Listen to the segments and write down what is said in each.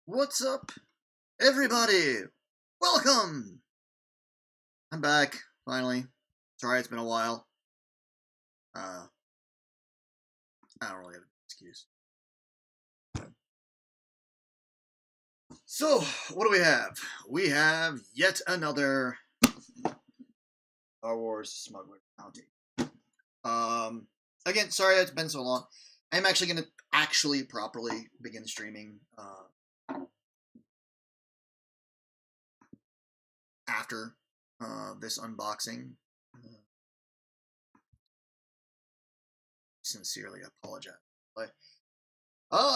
What's up, everybody? Welcome! I'm back, finally. Sorry it's been a while. I don't really have an excuse. So, what do we have? We have yet another Star Wars Smuggler bounty. Again, sorry it's been so long. I'm actually gonna properly begin streaming, after, this unboxing. Sincerely apologize.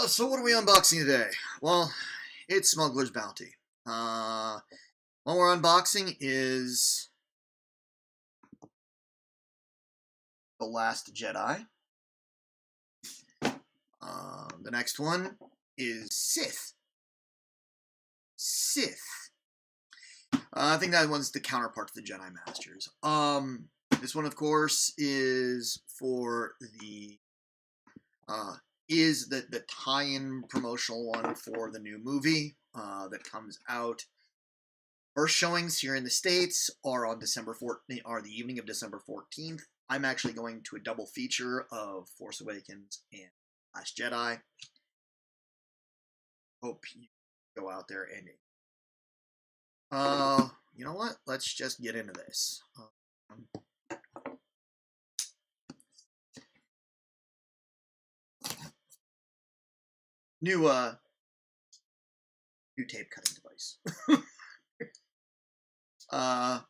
So what are we unboxing today? Well, it's Smuggler's Bounty. What we're unboxing is The Last Jedi. The next one is Sith. I think that one's the counterpart to the Jedi Masters. This one, of course, is for the the tie-in promotional one for the new movie that comes out. First showings here in the States are on December 14th, are the evening of December 14th. I'm actually going to a double feature of Force Awakens and Last Jedi. Hope you go out there and you know what? Let's just get into this. New tape cutting device. I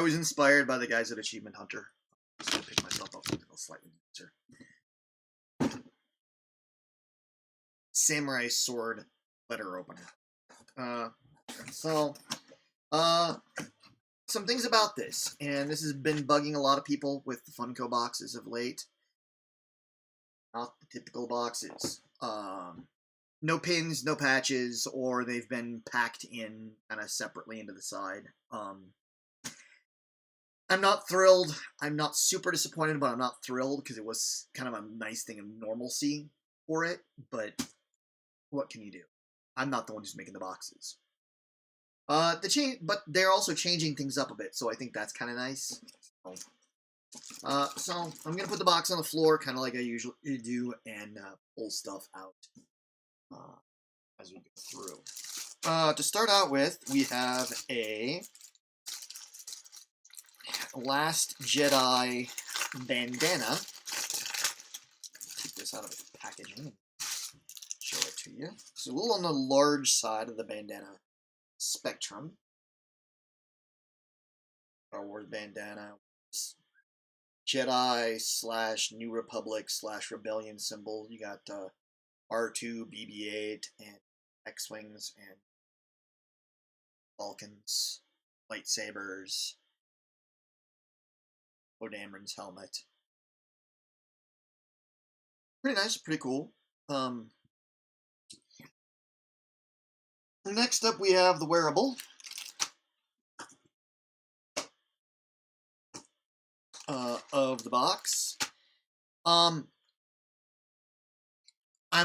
was inspired by the guys at Achievement Hunter. I'm just gonna pick myself up a little slightly nicer. Samurai sword letter opener. Some things about this, and this has been bugging a lot of people with the Funko boxes of late. Not the typical boxes. No pins, no patches, or they've been packed in kind of separately into the side. I'm not thrilled. I'm not super disappointed, but I'm not thrilled because it was kind of a nice thing of normalcy for it. But what can you do? I'm not the one who's making the boxes. But they're also changing things up a bit, so I think that's kind of nice. So I'm gonna put the box on the floor, kind of like I usually do, and pull stuff out as we go through. To start out with, we have a Last Jedi bandana. Take this out of the packaging and show it to you. It's a little on the large side of the bandana spectrum. Star Wars bandana. Jedi / New Republic / Rebellion symbol. You got R2, BB-8, and X-Wings, and Vulcans, lightsabers, Dameron's helmet. Pretty nice, pretty cool. Next up, we have the wearable. Of the box. I'm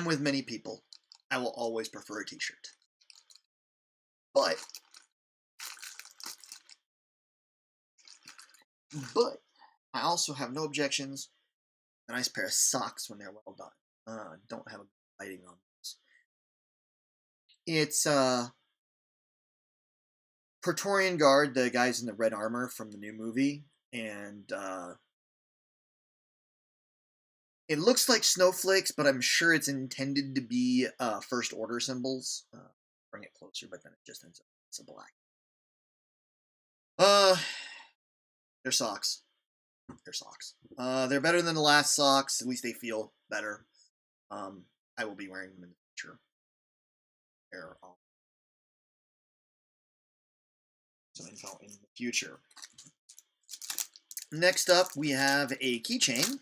with many people. I will always prefer a t-shirt. But I also have no objections. A nice pair of socks when they're well done. Don't have a lighting on this. It's Praetorian Guard, the guys in the red armor from the new movie, and it looks like snowflakes, but I'm sure it's intended to be First Order symbols. Bring it closer, but then it just ends up it's a black. They're socks. They're socks. They're better than the last socks. At least they feel better. I will be wearing them in the future. They're some info in the future. Next up, we have a keychain.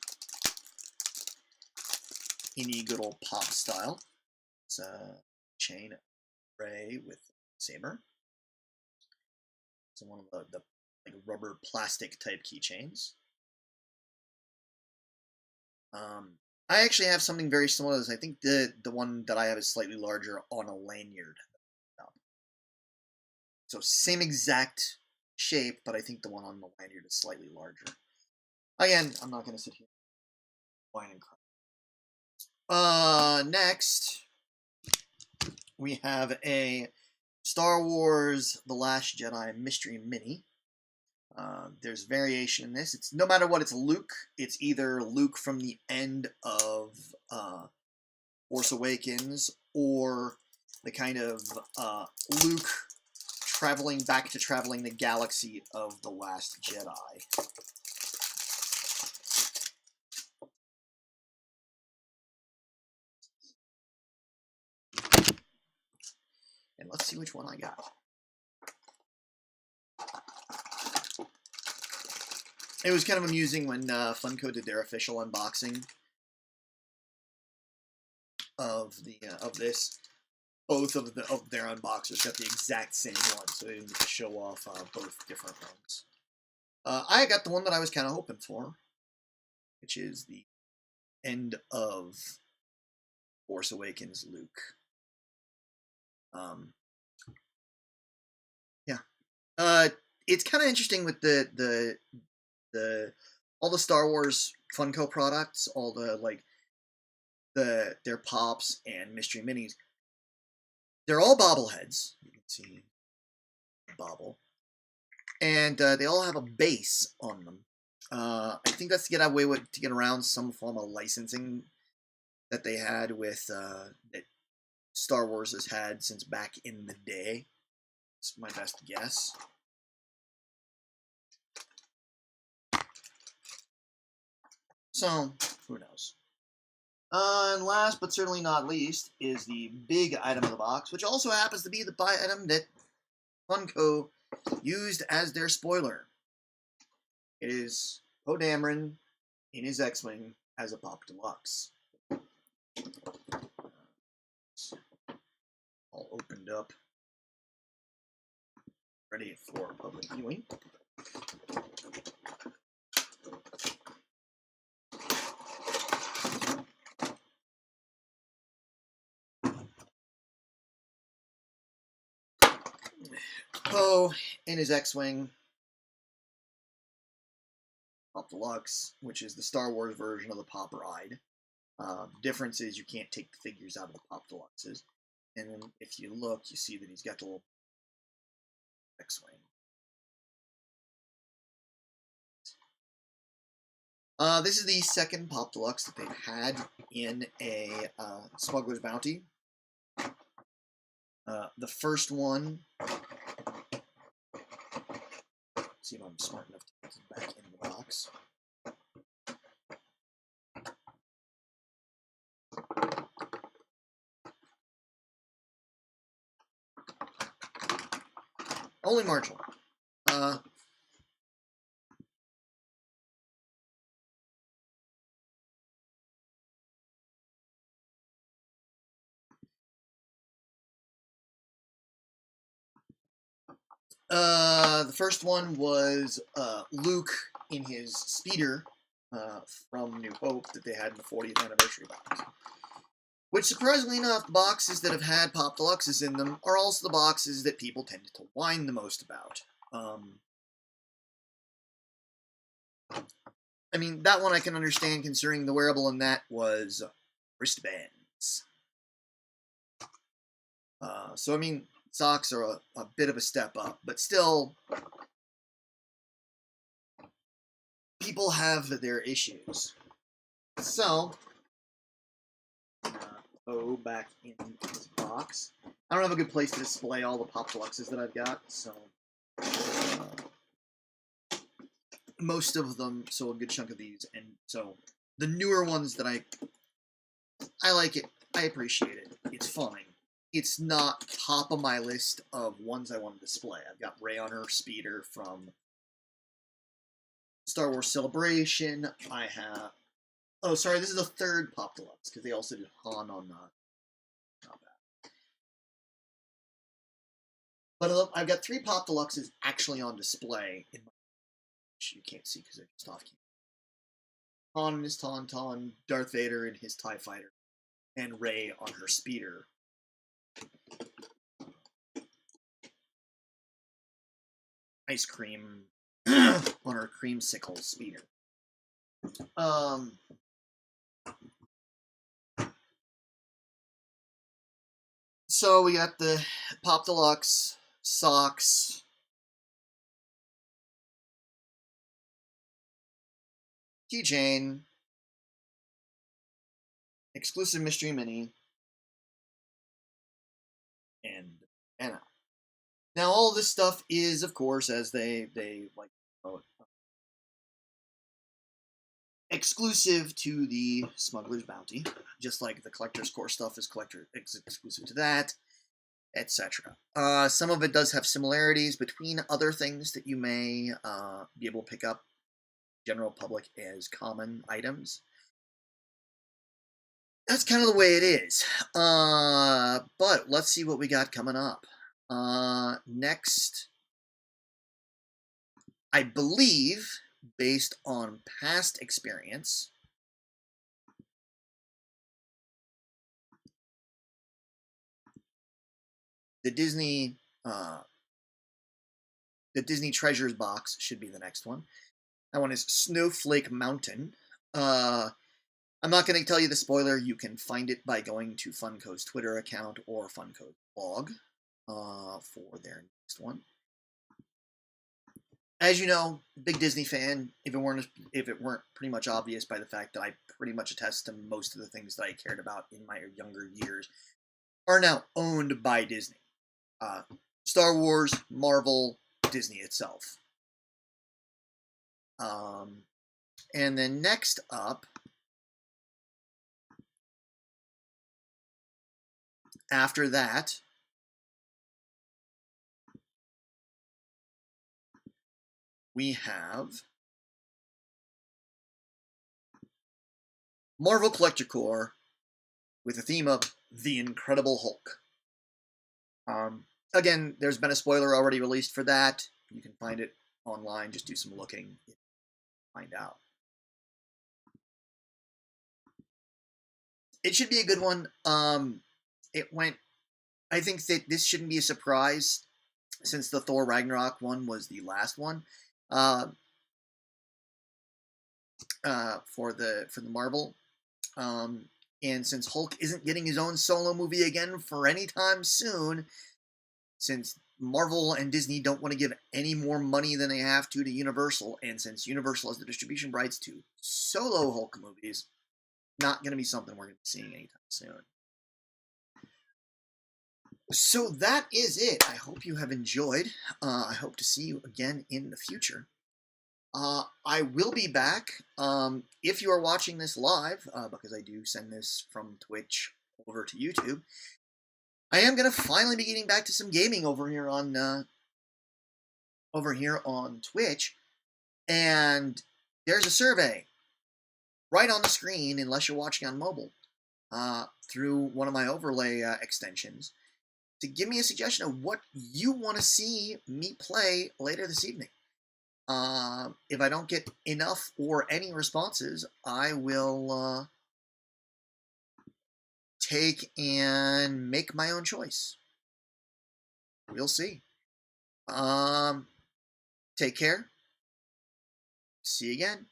Any good old pop style. It's a chain array with saber. It's one of the like rubber plastic type keychains. I actually have something very similar to this. I think the one that I have is slightly larger on a lanyard. So same exact shape, but I think the one on the lanyard is slightly larger. Again, I'm not going to sit here whine and cry. Next, we have a Star Wars The Last Jedi Mystery Mini. There's variation in this. It's no matter what, it's Luke. It's either Luke from the end of Force Awakens or the kind of Luke traveling the galaxy of The Last Jedi. And let's see which one I got. It was kind of amusing when Funko did their official unboxing of this. Both of their unboxers got the exact same one, so they didn't show off both different ones. I got the one that I was kind of hoping for, which is the end of Force Awakens Luke. Yeah. It's kind of interesting with the all the Star Wars Funko products, all the their pops and mystery minis. They're all bobbleheads. You can see bobble, and they all have a base on them. I think that's to get around some form of licensing that they had with that Star Wars has had since back in the day. It's my best guess. So, who knows? And last but certainly not least is the big item of the box, which also happens to be the item that Funko used as their spoiler. It is Poe Dameron in his X-Wing as a Pop Deluxe. All opened up, ready for public viewing. Poe in his X-Wing Pop Deluxe, which is the Star Wars version of the Pop Ride. The difference is you can't take the figures out of the Pop Deluxes. And then if you look, you see that he's got the little X-Wing. This is the second Pop Deluxe that they've had in a Smuggler's Bounty. The first one, see if I'm smart enough to put it back in the box. Only Marshall. The first one was Luke in his speeder from New Hope that they had in the 40th anniversary box. Which, surprisingly enough, the boxes that have had Pop Deluxes in them are also the boxes that people tended to whine the most about. I mean, that one I can understand considering the wearable in that was wristbands. So, I mean, socks are a bit of a step up, but still, people have their issues. So, go back in this box. I don't have a good place to display all the Pop Deluxes that I've got, so most of them, so a good chunk of these, and so the newer ones that I like it, I appreciate it, it's fine. It's not top of my list of ones I want to display. I've got Rey on her speeder from Star Wars Celebration. I have, oh sorry, this is the third Pop Deluxe, because they also did Han on but I've got 3 Pop Deluxes actually on display in my, which you can't see because they're just off. Han in his Tauntaun, Darth Vader in his TIE Fighter, and Rey on her speeder. Ice cream on her creamsicle speeder. So we got the Pop Deluxe socks, keychain, exclusive mystery mini, and Anna. Now all this stuff is, of course, as they like to exclusive to the Smuggler's Bounty, just like the Collector's Core stuff is exclusive to that, etc. Some of it does have similarities between other things that you may be able to pick up general public as common items. That's kind of the way it is. But let's see what we got coming up. Next, I believe, based on past experience, the Disney Treasures box should be the next one. That one is Snowflake Mountain. I'm not going to tell you the spoiler. You can find it by going to Funko's Twitter account or Funko's blog for their next one. As you know, big Disney fan. If it weren't pretty much obvious by the fact that I pretty much attest to most of the things that I cared about in my younger years are now owned by Disney. Star Wars, Marvel, Disney itself. And then next up, after that, we have Marvel Collector Core with the theme of The Incredible Hulk. Again, there's been a spoiler already released for that. You can find it online. Just do some looking. Find out. It should be a good one. I think that this shouldn't be a surprise since the Thor Ragnarok one was the last one for the Marvel. And since Hulk isn't getting his own solo movie again for any time soon, since Marvel and Disney don't want to give any more money than they have to Universal, and since Universal has the distribution rights to solo Hulk movies, not going to be something we're going to be seeing anytime soon. So that is it. I hope you have enjoyed. I hope to see you again in the future. I will be back if you are watching this live, because I do send this from Twitch over to YouTube. I am going to finally be getting back to some gaming over here on Twitch, and there's a survey right on the screen, unless you're watching on mobile, through one of my overlay extensions, to give me a suggestion of what you want to see me play later this evening. If I don't get enough or any responses, I will take and make my own choice. We'll see. Take care. See you again.